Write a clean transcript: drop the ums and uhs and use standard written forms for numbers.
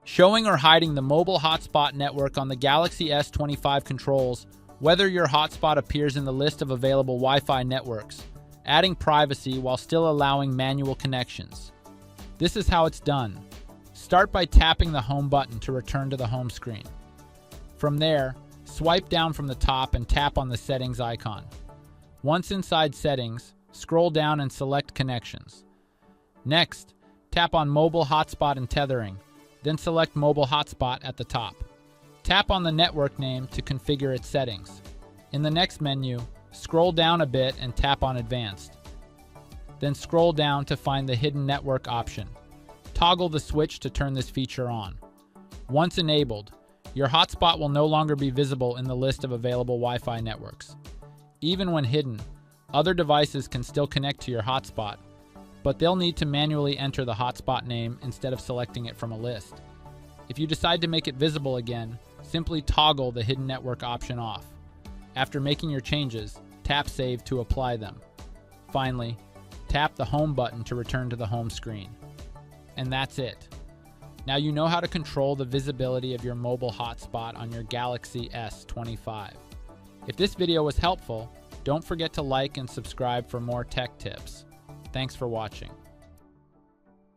Showing or hiding the mobile hotspot network on the Galaxy S25 controls whether your hotspot appears in the list of available Wi-Fi networks, adding privacy while still allowing manual connections. This is how it's done. Start by tapping the home button to return to the home screen. From there, swipe down from the top and tap on the settings icon. Once inside settings, scroll down and select connections. Next, tap on mobile hotspot and tethering, then select mobile hotspot at the top. Tap on the network name to configure its settings. In the next menu, scroll down a bit and tap on advanced. Then scroll down to find the hidden network option. Toggle the switch to turn this feature on. Once enabled, your hotspot will no longer be visible in the list of available Wi-Fi networks. Even when hidden, other devices can still connect to your hotspot, but they'll need to manually enter the hotspot name instead of selecting it from a list. If you decide to make it visible again, simply toggle the hidden network option off. After making your changes, tap Save to apply them. Finally, tap the Home button to return to the home screen. And that's it. Now you know how to control the visibility of your mobile hotspot on your Galaxy S25. If this video was helpful, don't forget to like and subscribe for more tech tips. Thanks for watching.